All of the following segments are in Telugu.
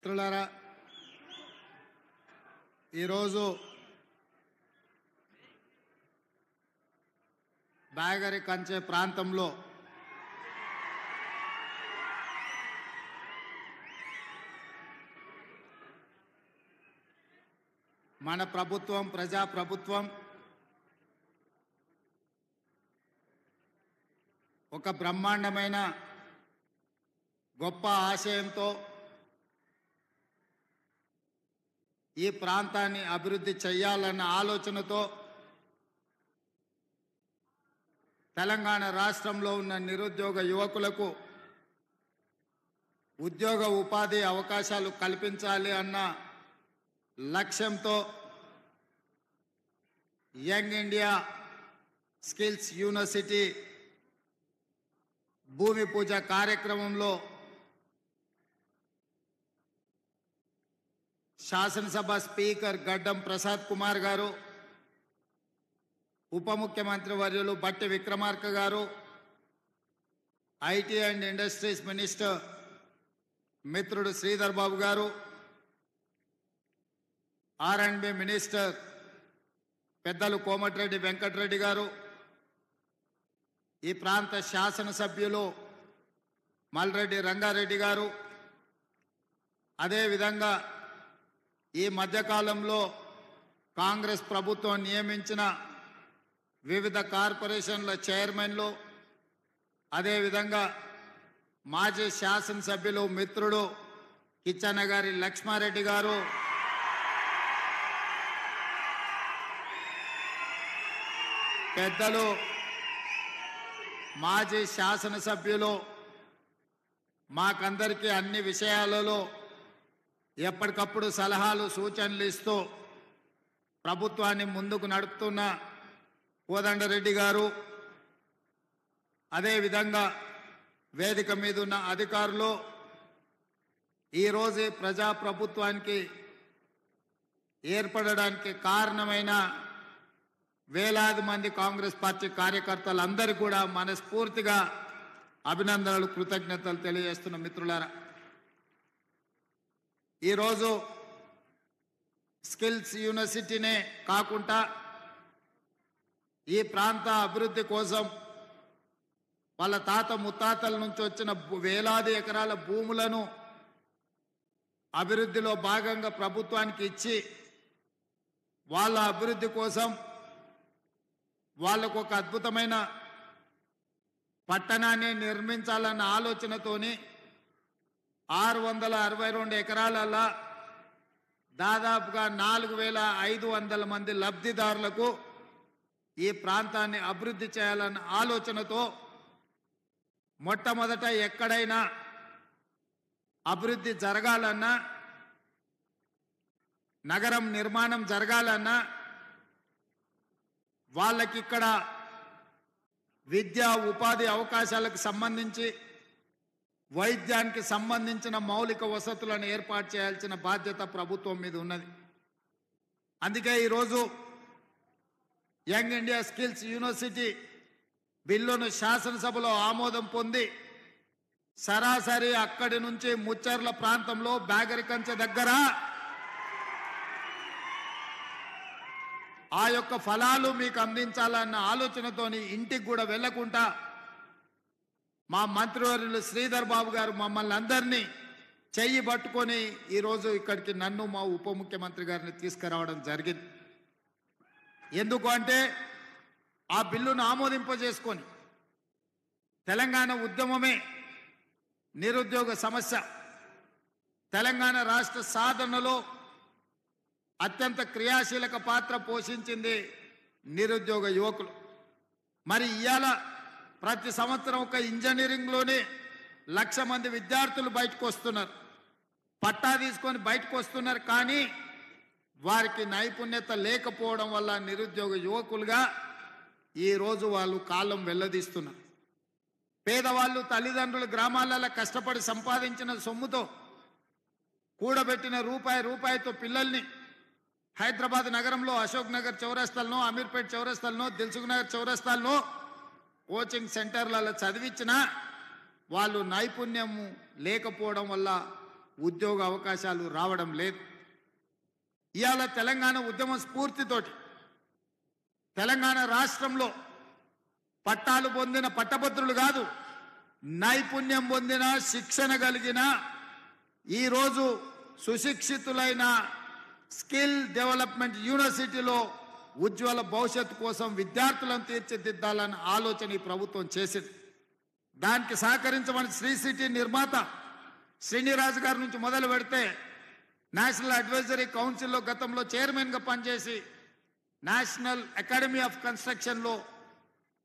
మిత్రులారా, ఈరోజు బాగరి కంచె ప్రాంతంలో మన ప్రభుత్వం ప్రజాప్రభుత్వం ఒక బ్రహ్మాండమైన గొప్ప ఆశయంతో ఈ ప్రాంతాన్ని అభివృద్ధి చేయాలన్న ఆలోచనతో తెలంగాణ రాష్ట్రంలో ఉన్న నిరుద్యోగ యువకులకు ఉద్యోగ ఉపాధి అవకాశాలు కల్పించాలి అన్న లక్ష్యంతో యంగ్ ఇండియా స్కిల్స్ యూనివర్సిటీ భూమి పూజ కార్యక్రమంలో శాసనసభ స్పీకర్ గడ్డం ప్రసాద్ కుమార్ గారు, ఉప ముఖ్యమంత్రి వర్యులు బట్టి విక్రమార్క గారు, ఐటీ అండ్ ఇండస్ట్రీస్ మినిస్టర్ మిత్రుడు శ్రీధర్ బాబు గారు, ఆర్&బి మినిస్టర్ పెద్దలు కోమటిరెడ్డి వెంకటరెడ్డి గారు, ఈ ప్రాంత శాసనసభ్యులు మల్రెడ్డి రంగారెడ్డి గారు, అదేవిధంగా ఈ మధ్యకాలంలో కాంగ్రెస్ ప్రభుత్వం నియమించిన వివిధ కార్పొరేషన్ల చైర్మన్లు, అదేవిధంగా మాజీ శాసనసభ్యులు మిత్రుడు కిచ్చనగారి లక్ష్మారెడ్డి గారు, పెద్దలు మాజీ శాసనసభ్యులు మాకందరికీ అన్ని విషయాలలో ఎప్పటికప్పుడు సలహాలు సూచనలు ఇస్తూ ప్రభుత్వాన్ని ముందుకు నడుపుతున్న కోదండరెడ్డి గారు, అదేవిధంగా వేదిక మీద ఉన్న అధికారులు, ఈరోజు ప్రజాప్రభుత్వానికి ఏర్పడడానికి కారణమైన వేలాది మంది కాంగ్రెస్ పార్టీ కార్యకర్తలందరికీ కూడా మనస్ఫూర్తిగా అభినందనలు, కృతజ్ఞతలు తెలియజేస్తున్న మిత్రులారా, ఈరోజు స్కిల్స్ యూనివర్సిటీనే కాకుండా ఈ ప్రాంత అభివృద్ధి కోసం వాళ్ళ తాత ముత్తాతల నుంచి వచ్చిన వేలాది ఎకరాల భూములను అభివృద్ధిలో భాగంగా ప్రభుత్వానికి ఇచ్చి వాళ్ళ అభివృద్ధి కోసం వాళ్ళకు ఒక అద్భుతమైన పట్టణాన్ని నిర్మించాలన్న ఆలోచనతోని 662 ఎకరాలలో దాదాపుగా 4500 మంది లబ్ధిదారులకు ఈ ప్రాంతాన్ని అభివృద్ధి చేయాలన్న ఆలోచనతో మొట్టమొదట ఎక్కడైనా అభివృద్ధి జరగాలన్నా, నగరం నిర్మాణం జరగాలన్నా వాళ్ళకిక్కడ విద్యా ఉపాధి అవకాశాలకు సంబంధించి, వైద్యానికి సంబంధించిన మౌలిక వసతులను ఏర్పాటు చేయాల్సిన బాధ్యత ప్రభుత్వం మీద ఉన్నది. అందుకే ఈరోజు యంగ్ ఇండియా స్కిల్స్ యూనివర్సిటీ బిల్లును శాసనసభలో ఆమోదం పొంది సరాసరి అక్కడి నుంచి ముచ్చర్ల ప్రాంతంలో బాగరికంచె దగ్గర ఆ యొక్క ఫలాలు మీకు అందించాలన్న ఆలోచనతోని ఇంటికి కూడా వెళ్లకుండా మా మంత్రివర్యులు శ్రీధర్ బాబు గారు మమ్మల్ని అందరినీ చెయ్యి పట్టుకొని ఈరోజు ఇక్కడికి నన్ను మా ఉప ముఖ్యమంత్రి గారిని తీసుకురావడం జరిగింది. ఎందుకు అంటే ఆ బిల్లును ఆమోదింపజేసుకొని తెలంగాణ ఉద్యమమే నిరుద్యోగ సమస్య, తెలంగాణ రాష్ట్ర సాధనలో అత్యంత క్రియాశీలక పాత్ర పోషించింది నిరుద్యోగ యువకులు. మరి ఇవాళ ప్రతి సంవత్సరం ఒక ఇంజనీరింగ్లోనే 1,00,000 మంది విద్యార్థులు బయటకు వస్తున్నారు, పట్టా తీసుకొని బయటకు వస్తున్నారు. కానీ వారికి నైపుణ్యత లేకపోవడం వల్ల నిరుద్యోగ యువకులుగా ఈరోజు వాళ్ళు కాలం వెల్లదీస్తున్నారు. పేదవాళ్ళు తల్లిదండ్రులు గ్రామాలలో కష్టపడి సంపాదించిన సొమ్ముతో కూడబెట్టిన రూపాయితో పిల్లల్ని హైదరాబాద్ నగరంలో అశోక్ నగర్ చౌరస్తాల్లో, అమీర్పేట్ చౌరస్తాల్లో, దిల్సుఖ్ నగర్ చౌరస్తాల్లో కోచింగ్ సెంటర్లలో చదివించినా వాళ్ళు నైపుణ్యం లేకపోవడం వల్ల ఉద్యోగ అవకాశాలు రావడం లేదు. ఇవాళ తెలంగాణ ఉద్యమ స్ఫూర్తితోటి తెలంగాణ రాష్ట్రంలో పట్టాలు పొందిన పట్టభద్రులు కాదు, నైపుణ్యం పొందిన శిక్షణ కలిగిన ఈరోజు సుశిక్షితులైన స్కిల్ డెవలప్మెంట్ యూనివర్సిటీలో ఉజ్వల భవిష్యత్తు కోసం విద్యార్థులను తీర్చిదిద్దాలన్న ఆలోచన ఈ ప్రభుత్వం చేసింది. దానికి సహకరించమని శ్రీ సిటీ నిర్మాత శ్రీనిరాజు గారి నుంచి మొదలు పెడితే నేషనల్ అడ్వైజరీ కౌన్సిల్లో గతంలో చైర్మన్గా పనిచేసి నేషనల్ అకాడమీ ఆఫ్ కన్స్ట్రక్షన్లో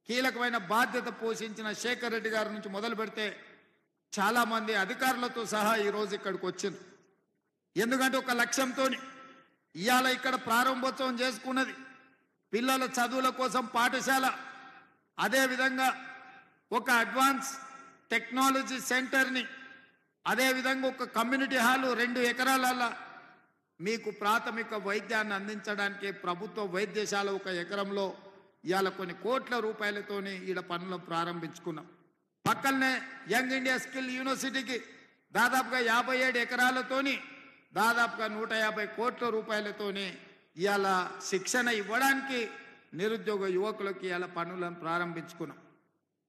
కీలకమైన బాధ్యత పోషించిన శేఖర్ రెడ్డి గారి నుంచి మొదలు పెడితే చాలామంది అధికారులతో సహా ఈరోజు ఇక్కడికి వచ్చింది. ఎందుకంటే ఒక లక్ష్యంతో ఇవాళ ఇక్కడ ప్రారంభోత్సవం చేసుకున్నది పిల్లల చదువుల కోసం పాఠశాల, అదేవిధంగా ఒక అడ్వాన్స్ టెక్నాలజీ సెంటర్ని, అదేవిధంగా ఒక కమ్యూనిటీ హాలు 2 ఎకరాల మీకు ప్రాథమిక వైద్యాన్ని అందించడానికి ప్రభుత్వ వైద్యశాల 1 ఎకరంలో ఇవాళ కొన్ని కోట్ల రూపాయలతోని ఈడ పనులు ప్రారంభించుకున్నాం. పక్కనే యంగ్ ఇండియా స్కిల్ యూనివర్సిటీకి దాదాపుగా 57 ఎకరాలతోని దాదాపుగా 150 కోట్ల రూపాయలతోని ఇవాళ శిక్షణ ఇవ్వడానికి నిరుద్యోగ యువకులకు ఇవాళ పనులను ప్రారంభించుకున్నాం.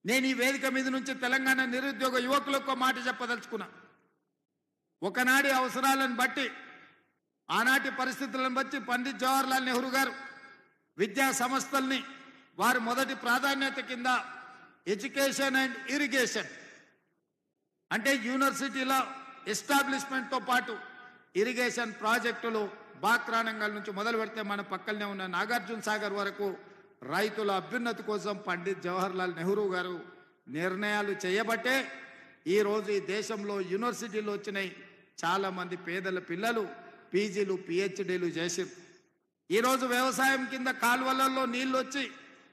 నేను ఈ వేదిక మీద నుంచి తెలంగాణ నిరుద్యోగ యువకులకు ఒక మాట చెప్పదలుచుకున్నా. ఒకనాటి అవసరాలను బట్టి, ఆనాటి పరిస్థితులను బట్టి పండిత్ జవహర్లాల్ నెహ్రూ గారు విద్యా సంస్థల్ని వారి మొదటి ప్రాధాన్యత కింద ఎడ్యుకేషన్ అండ్ ఇరిగేషన్ అంటే యూనివర్సిటీల ఎస్టాబ్లిష్మెంట్తో పాటు ఇరిగేషన్ ప్రాజెక్టులు బాక్రానంగల్ నుంచి మొదలు పెడితే మన పక్కనే ఉన్న నాగార్జున సాగర్ వరకు రైతుల అభ్యున్నతి కోసం పండిత్ జవహర్లాల్ నెహ్రూ గారు నిర్ణయాలు చేయబట్టే ఈరోజు ఈ దేశంలో యూనివర్సిటీలు వచ్చినాయి. చాలామంది పేదల పిల్లలు పీజీలు పిహెచ్డీలు చేసి ఈరోజు వ్యవసాయం కింద కాలువలలో నీళ్ళు వచ్చి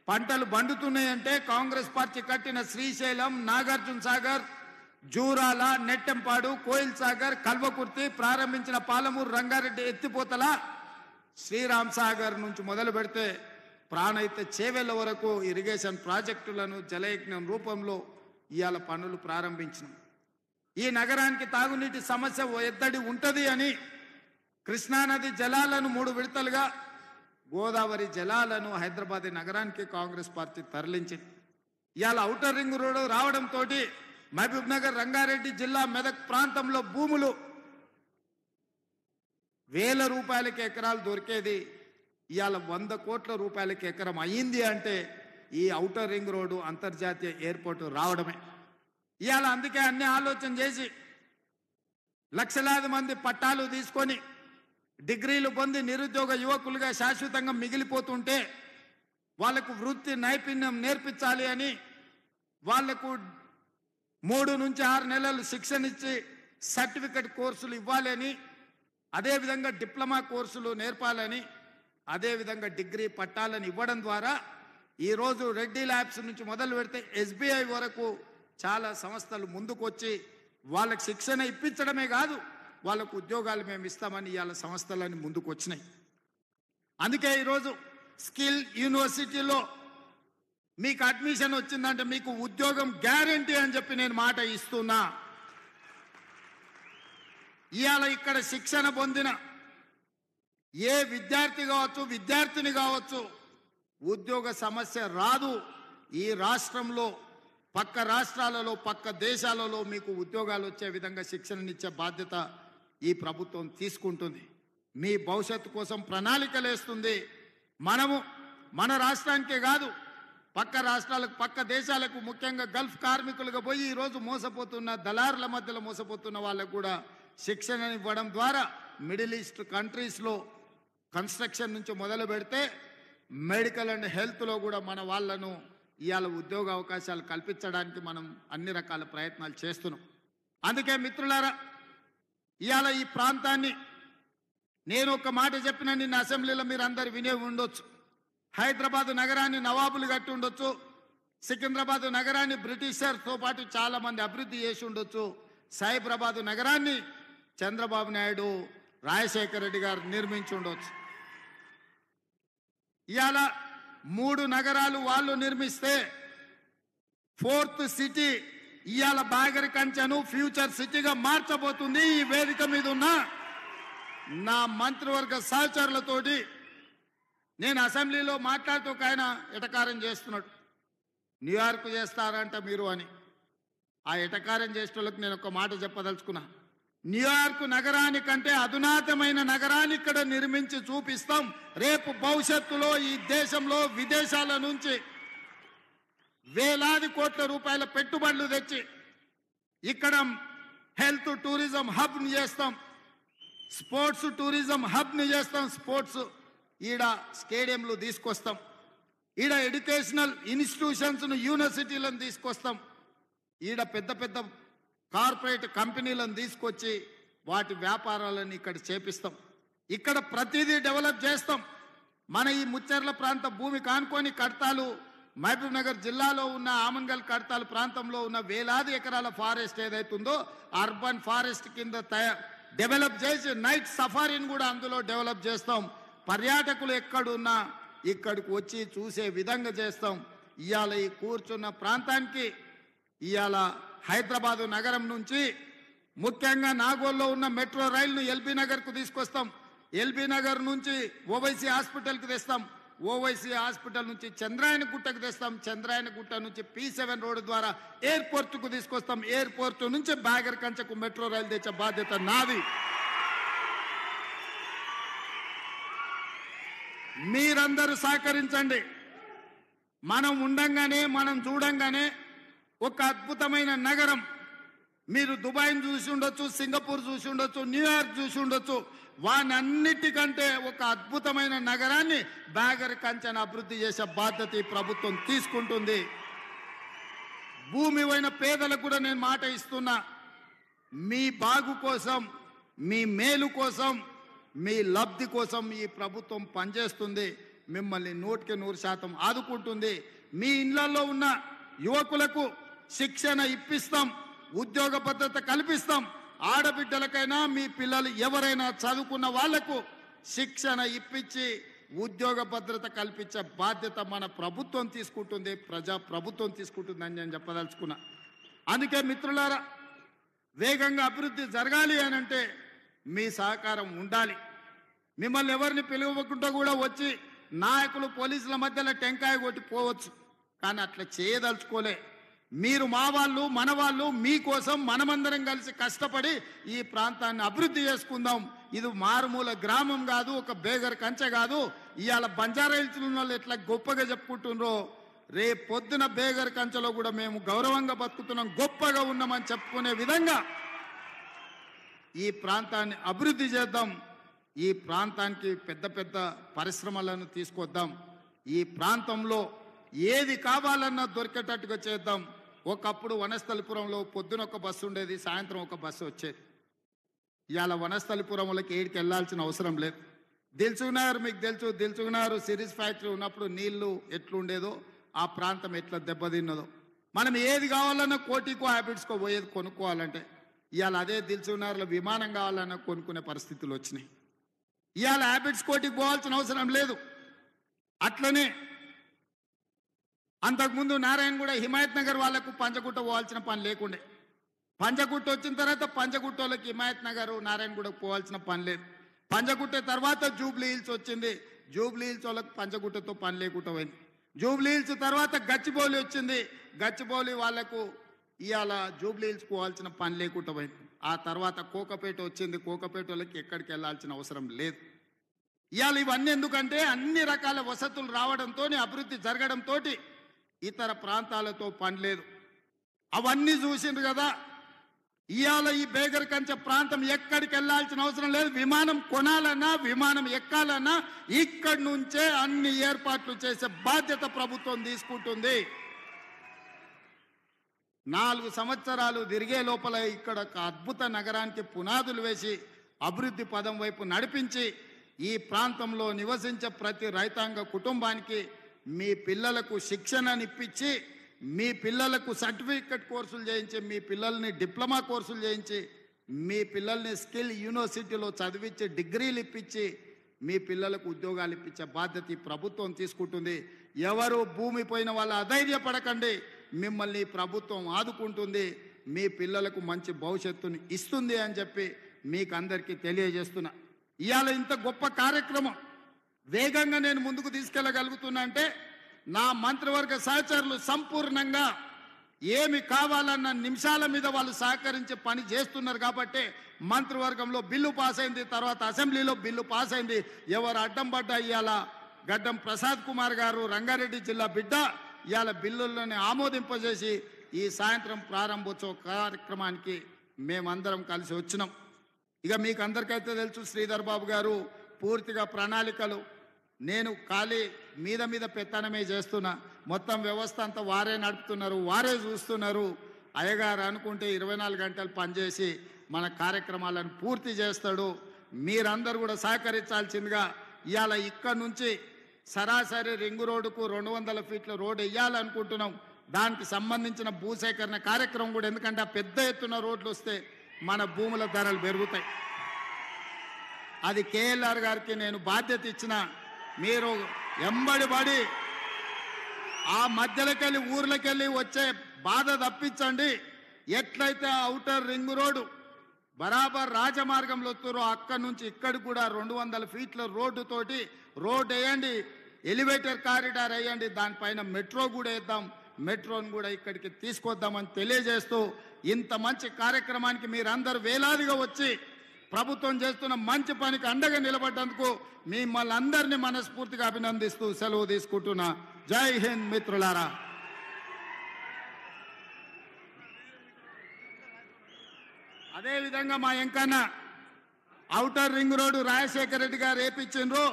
పంటలు బండుతున్నాయంటే కాంగ్రెస్ పార్టీ కట్టిన శ్రీశైలం, నాగార్జున సాగర్, జూరాల, నెట్టెంపాడు, కోయిల్ సాగర్, కల్వకుర్తి, ప్రారంభించిన పాలమూరు రంగారెడ్డి ఎత్తిపోతల, శ్రీరామ్ సాగర్ నుంచి మొదలు పెడితే ప్రాణహిత చేవెళ్ల వరకు ఇరిగేషన్ ప్రాజెక్టులను జలయజ్ఞం రూపంలో ఇవాళ పనులు ప్రారంభించినాం. ఈ నగరానికి తాగునీటి సమస్య ఎద్దడి ఉంటుంది అని కృష్ణానది జలాలను 3 విడతలుగా, గోదావరి జలాలను హైదరాబాద్ నగరానికి కాంగ్రెస్ పార్టీ తరలించింది. ఇవాళ ఔటర్ రింగ్ రోడ్డు రావడంతో మహబూబ్ నగర్, రంగారెడ్డి జిల్లా, మెదక్ ప్రాంతంలో భూములు వేల రూపాయలకి ఎకరాలు దొరికేది ఇవాళ 100 కోట్ల రూపాయలకి ఎకరం అయ్యింది అంటే ఈ ఔటర్ రింగ్ రోడ్డు అంతర్జాతీయ ఎయిర్పోర్టు రావడమే. ఇవాళ అందుకే అన్ని ఆలోచన చేసి లక్షలాది మంది పట్టాలు తీసుకొని డిగ్రీలు పొంది నిరుద్యోగ యువకులుగా శాశ్వతంగా మిగిలిపోతుంటే వాళ్లకు వృత్తి నైపుణ్యం నేర్పించాలి అని వాళ్లకు 3 నుంచి 6 నెలలు శిక్షణ ఇచ్చి సర్టిఫికెట్ కోర్సులు ఇవ్వాలని, అదేవిధంగా డిప్లొమా కోర్సులు నేర్పాలని, అదేవిధంగా డిగ్రీ పట్టాలను ఇవ్వడం ద్వారా ఈరోజు రెడ్డి ల్యాబ్స్ నుంచి మొదలు పెడితే ఎస్బీఐ వరకు చాలా సంస్థలు ముందుకొచ్చి వాళ్ళకి శిక్షణ ఇప్పించడమే కాదు వాళ్ళకు ఉద్యోగాలు మేము ఇస్తామని ఇవాళ సంస్థలన్నీ ముందుకు వచ్చినాయి. అందుకే ఈరోజు స్కిల్ యూనివర్సిటీలో మీకు అడ్మిషన్ వచ్చిందంటే మీకు ఉద్యోగం గ్యారంటీ అని చెప్పి నేను మాట ఇస్తున్నా. ఇవాళ ఇక్కడ శిక్షణ పొందిన ఏ విద్యార్థి కావచ్చు, విద్యార్థిని కావచ్చు, ఉద్యోగ సమస్య రాదు. ఈ రాష్ట్రంలో పక్క రాష్ట్రాలలో, పక్క దేశాలలో మీకు ఉద్యోగాలు వచ్చే విధంగా శిక్షణనిచ్చే బాధ్యత ఈ ప్రభుత్వం తీసుకుంటుంది. మీ భవిష్యత్తు కోసం ప్రణాళికలు వేస్తుంది. మనము మన రాష్ట్రానికే కాదు, పక్క రాష్ట్రాలకు, పక్క దేశాలకు, ముఖ్యంగా గల్ఫ్ కార్మికులుగా పోయి ఈరోజు మోసపోతున్న దళారుల మధ్యలో మోసపోతున్న వాళ్ళకు కూడా శిక్షణ ఇవ్వడం ద్వారా మిడిల్ ఈస్ట్ కంట్రీస్లో కన్స్ట్రక్షన్ నుంచి మొదలు పెడితే మెడికల్ అండ్ హెల్త్లో కూడా మన వాళ్ళను ఇవాళ ఉద్యోగ అవకాశాలు కల్పించడానికి మనం అన్ని రకాల ప్రయత్నాలు చేస్తున్నాం. అందుకే మిత్రులారా, ఇవాళ ఈ ప్రాంతాన్ని నేను ఒక మాట చెప్పిన నిన్న అసెంబ్లీలో మీరు అందరు వినే ఉండొచ్చు. హైదరాబాద్ నగరాన్ని నవాబులు కట్టి ఉండొచ్చు, సికింద్రాబాద్ నగరాన్ని బ్రిటిషర్తో పాటు చాలా మంది అభివృద్ధి చేసి ఉండొచ్చు, సైబరాబాద్ నగరాన్ని చంద్రబాబు నాయుడు, రాజశేఖర రెడ్డి గారు నిర్మించి ఉండొచ్చు. ఇవాళ 3 నగరాలు వాళ్ళు నిర్మిస్తే 4th సిటీ ఇవాళ బాగరి కంచెను ఫ్యూచర్ సిటీగా మార్చబోతుంది. ఈ వేదిక మీద ఉన్న నా మంత్రివర్గ సహచరులతోటి నేను అసెంబ్లీలో మాట్లాడుతూ ఒక ఆయన ఎటకారం చేస్తున్నాడు. న్యూయార్క్ చేస్తారంట మీరు అని. ఆ ఎటకారం చేసేటోళ్ళకి నేను ఒక మాట చెప్పదలుచుకున్నా. న్యూయార్క్ నగరానికంటే అధునాతమైన నగరాన్ని ఇక్కడ నిర్మించి చూపిస్తాం. రేపు భవిష్యత్తులో ఈ దేశంలో విదేశాల నుంచి వేలాది కోట్ల రూపాయల పెట్టుబడులు తెచ్చి ఇక్కడ హెల్త్ టూరిజం హబ్ని చేస్తాం, స్పోర్ట్స్ టూరిజం హబ్ని చేస్తాం. స్పోర్ట్స్ ఈడ స్టేడియంలు తీసుకొస్తాం, ఈడ ఎడ్యుకేషనల్ ఇన్స్టిట్యూషన్స్ను యూనివర్సిటీలను తీసుకొస్తాం, ఈడ పెద్ద పెద్ద కార్పొరేట్ కంపెనీలను తీసుకొచ్చి వాటి వ్యాపారాలను ఇక్కడ చేపిస్తాం. ఇక్కడ ప్రతిదీ డెవలప్ చేస్తాం. మన ఈ ముచ్చర్ల ప్రాంత భూమి కానుకొని కడతాలు మహబూబ్ నగర్ జిల్లాలో ఉన్న ఆమన్గల్ కడతాలు ప్రాంతంలో ఉన్న వేలాది ఎకరాల ఫారెస్ట్ ఏదైతుందో అర్బన్ ఫారెస్ట్ కింద డెవలప్ చేసి నైట్ సఫారీని కూడా అందులో డెవలప్ చేస్తాం. పర్యాటకులు ఎక్కడున్నా ఇక్కడికి వచ్చి చూసే విధంగా చేస్తాం. ఇవాళ ఈ కూర్చున్న ప్రాంతానికి ఇవాళ హైదరాబాదు నగరం నుంచి ముఖ్యంగా నాగోల్లో ఉన్న మెట్రో రైలును ఎల్బీ నగర్కు తీసుకొస్తాం. ఎల్బీ నగర్ నుంచి ఓవైసీ హాస్పిటల్కి తెస్తాం, ఓవైసీ హాస్పిటల్ నుంచి చంద్రాయన గుట్టకు తెస్తాం, చంద్రాయన గుట్ట నుంచి P7 రోడ్డు ద్వారా ఎయిర్పోర్ట్కు తీసుకొస్తాం, ఎయిర్పోర్ట్ నుంచి బాగర్ కంచకు మెట్రో రైలు తెచ్చే బాధ్యత నాది. మీరందరూ సహకరించండి. మనం ఉండంగానే మనం చూడంగానే ఒక అద్భుతమైన నగరం. మీరు దుబాయ్ని చూసి ఉండొచ్చు, సింగపూర్ చూసి ఉండొచ్చు, న్యూయార్క్ చూసి ఉండొచ్చు. వానన్నిటికంటే ఒక అద్భుతమైన నగరాన్ని బాగర్ కంచెను అభివృద్ధి చేసే బాధ్యత ఈ ప్రభుత్వం తీసుకుంటుంది. భూమి అయిన పేదలకు కూడా నేను మాట ఇస్తున్నా. మీ బాగు కోసం, మీ మేలు కోసం, మీ లబ్ధి కోసం ఈ ప్రభుత్వం పనిచేస్తుంది. మిమ్మల్ని 100% ఆదుకుంటుంది. మీ ఇళ్లలో ఉన్న యువకులకు శిక్షణ ఇప్పిస్తాం, ఉద్యోగ భద్రత కల్పిస్తాం. ఆడబిడ్డలకైనా మీ పిల్లలు ఎవరైనా చదువుకున్న వాళ్లకు శిక్షణ ఇప్పించి ఉద్యోగ భద్రత కల్పించే బాధ్యత మన ప్రభుత్వం తీసుకుంటుంది, ప్రజా ప్రభుత్వం తీసుకుంటుందని నేను చెప్పదలుచుకున్నా. అందుకే మిత్రులారా, వేగంగా అభివృద్ధి జరగాలి అనంటే మీ సహకారం ఉండాలి. మిమ్మల్ని ఎవరిని పిలువకుండా కూడా వచ్చి నాయకులు పోలీసుల మధ్యలో టెంకాయ కొట్టి పోవచ్చు, కానీ అట్లా చేయదలుచుకోలే. మీరు మా వాళ్ళు, మన వాళ్ళు, మీకోసం మనమందరం కలిసి కష్టపడి ఈ ప్రాంతాన్ని అభివృద్ధి చేసుకుందాం. ఇది మారుమూల గ్రామం కాదు, ఒక బేగర్ కంచె కాదు. ఇవాళ బంజారా హిల్స్ ఉన్న వాళ్ళు ఎట్లా గొప్పగా చెప్పుకుంటున్నారో రేపు పొద్దున బేగర్ కంచెలో కూడా మేము గౌరవంగా బతుకుతున్నాం, గొప్పగా ఉన్నామని చెప్పుకునే విధంగా ఈ ప్రాంతాన్ని అభివృద్ధి చేద్దాం. ఈ ప్రాంతానికి పెద్ద పెద్ద పరిశ్రమలను తీసుకొద్దాం. ఈ ప్రాంతంలో ఏది కావాలన్నా దొరికేటట్టుగా చేద్దాం. ఒకప్పుడు వనస్థలిపురంలో పొద్దున ఒక బస్సు ఉండేది, సాయంత్రం ఒక బస్సు వచ్చేది. ఇవాళ వనస్థలిపురంలోకి ఏడికి వెళ్ళాల్సిన అవసరం లేదు. దిల్సుఖ్నగర్ మీకు తెలుసు, దిల్సుఖ్నగర్ సిరీస్ ఫ్యాక్టరీ ఉన్నప్పుడు నీళ్లు ఎట్లుండేదో, ఆ ప్రాంతం ఎట్లా దెబ్బతిన్నదో. మనం ఏది కావాలన్నా కోటికో హ్యాబిట్స్కో పోయేది కొనుక్కోవాలంటే ఇవాళ అదే దిల్సుఖ్నగర్లో విమానం కావాలన్నా కొనుక్కునే పరిస్థితులు వచ్చినాయి. ఇవాళ హ్యాబిట్స్ కోటికి పోవాల్సిన అవసరం లేదు. అట్లనే అంతకుముందు నారాయణగూడ హిమాయత్ నగర్ వాళ్లకు పంచగుట్ట పోవాల్సిన పని లేకుండే. పంచగుట్ట వచ్చిన తర్వాత పంచగుట్ట వాళ్ళకి హిమాయత్ నగర్ నారాయణగూడకు పోవాల్సిన పని లేదు. పంచగుట్ట తర్వాత జూబ్లీ హిల్స్ వచ్చింది, జూబ్లీ హిల్స్ వాళ్ళకి పంచగుట్టతో పని లేకుండా పోయింది. జూబ్లీ హిల్స్ తర్వాత గచ్చిబౌలి వచ్చింది, గచ్చిబౌలి వాళ్లకు ఇవాళ జూబ్లీ హిల్స్ పోవాల్సిన పని లేకుండా పోయింది. ఆ తర్వాత కోకపేట వచ్చింది, కోకపేట వాళ్ళకి ఎక్కడికి వెళ్ళాల్సిన అవసరం లేదు. ఇవాళ ఇవన్నీ ఎందుకంటే అన్ని రకాల వసతులు రావడంతో, అభివృద్ధి జరగడంతో ఇతర ప్రాంతాలతో పని లేదు. అవన్నీ చూసిండ్రు కదా. ఇవాళ ఈ బేగర్ కంచె ప్రాంతం ఎక్కడికి వెళ్ళాల్సిన అవసరం లేదు. విమానం కొనాలన్నా, విమానం ఎక్కాలన్నా ఇక్కడి నుంచే అన్ని ఏర్పాట్లు చేసే బాధ్యత ప్రభుత్వం తీసుకుంటుంది. 4 సంవత్సరాలు తిరిగే లోపల ఇక్కడ ఒక అద్భుత నగరానికి పునాదులు వేసి అభివృద్ధి పదం వైపు నడిపించి ఈ ప్రాంతంలో నివసించే ప్రతి రైతాంగ కుటుంబానికి మీ పిల్లలకు శిక్షణనిప్పించి, మీ పిల్లలకు సర్టిఫికెట్ కోర్సులు చేయించి, మీ పిల్లల్ని డిప్లొమా కోర్సులు చేయించి, మీ పిల్లల్ని స్కిల్ యూనివర్సిటీలో చదివించి డిగ్రీలు ఇప్పించి మీ పిల్లలకు ఉద్యోగాలు ఇప్పించే బాధ్యత ఈ ప్రభుత్వం తీసుకుంటుంది. ఎవరు భూమి పోయిన వాళ్ళు అధైర్యపడకండి. మిమ్మల్ని ప్రభుత్వం ఆదుకుంటుంది, మీ పిల్లలకు మంచి భవిష్యత్తుని ఇస్తుంది అని చెప్పి మీకు అందరికీ తెలియజేస్తున్నా. ఇవాళ ఇంత గొప్ప కార్యక్రమం వేగంగా నేను ముందుకు తీసుకెళ్ళగలుగుతున్నా అంటే నా మంత్రివర్గ సహచరులు సంపూర్ణంగా ఏమి కావాలన్న నిమిషాల మీద వాళ్ళు సహకరించి పని చేస్తున్నారు కాబట్టి మంత్రివర్గంలో బిల్లు పాస్ అయింది, తర్వాత అసెంబ్లీలో బిల్లు పాస్ అయింది. ఎవరు అడ్డం పడ్డా ఇవాళ గడ్డం ప్రసాద్ కుమార్ గారు రంగారెడ్డి జిల్లా బిడ్డ ఇవాళ బిల్లుల్లోనే ఆమోదింపజేసి ఈ సాయంత్రం ప్రారంభోత్సవ కార్యక్రమానికి మేమందరం కలిసి వచ్చినాం. ఇక మీకు అందరికైతే తెలుసు శ్రీధర్ బాబు గారు పూర్తిగా ప్రణాళికలు, నేను ఖాళీ మీద పెత్తనమే చేస్తున్నా, మొత్తం వ్యవస్థ అంతా వారే నడుపుతున్నారు, వారే చూస్తున్నారు. అయ్యగారు అనుకుంటే 24 గంటలు పనిచేసి మన కార్యక్రమాలను పూర్తి చేస్తాడు. మీరందరూ కూడా సహకరించాల్సిందిగా ఇవాళ ఇక్కడ నుంచి సరాసరి రింగు రోడ్డుకు 200 ఫీట్ల రోడ్డు వేయాలనుకుంటున్నాం. దానికి సంబంధించిన భూసేకరణ కార్యక్రమం కూడా, ఎందుకంటే పెద్ద ఎత్తున రోడ్లు వస్తే మన భూముల ధరలు పెరుగుతాయి. అది కేఎల్ఆర్ గారికి నేను బాధ్యత ఇచ్చిన, మీరు ఎంబడిపడి ఆ మధ్యలోకెళ్ళి ఊర్లకెళ్ళి వచ్చే బాధ తప్పించండి. ఎట్లయితే ఔటర్ రింగ్ రోడ్డు బరాబర్ రాజమార్గంలో వస్తారో అక్కడి నుంచి ఇక్కడికి కూడా 200 ఫీట్ల రోడ్డుతోటి రోడ్ వేయండి, ఎలివేటర్ కారిడార్ వేయండి, దానిపైన మెట్రో కూడా వేద్దాం, మెట్రోను కూడా ఇక్కడికి తీసుకొద్దామని తెలియజేస్తూ ఇంత మంచి కార్యక్రమానికి మీరందరూ వేలాదిగా వచ్చి ప్రభుత్వం చేస్తున్న మంచి పనికి అండగా నిలబడ్డందుకు మిమ్మల్ని అందరినీ మనస్ఫూర్తిగా అభినందిస్తూ సెలవు తీసుకుంటున్నా. జై హింద్ మిత్రులారా. అదేవిధంగా మా Enkanna outer ring road Rajasekhara Reddy గారు వేపించిండ్రు,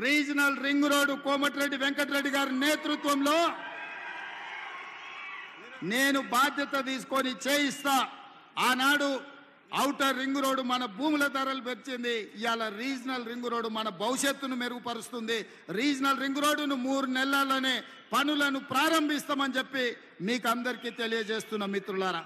regional ring road Komatireddy Venkatreddy గారి నేతృత్వంలో నేను బాధ్యత తీసుకొని చేయిస్తా. ఆనాడు ఔటర్ రింగ్ రోడ్డు మన భూముల ధరలు పెంచింది, ఇవాళ రీజనల్ రింగ్ రోడ్డు మన భవిష్యత్తును మెరుగుపరుస్తుంది. రీజనల్ రింగ్ రోడ్డును 3 నెలల్లోనే పనులను ప్రారంభిస్తామని చెప్పి మీకు అందరికీ తెలియజేస్తున్న మిత్రులారా.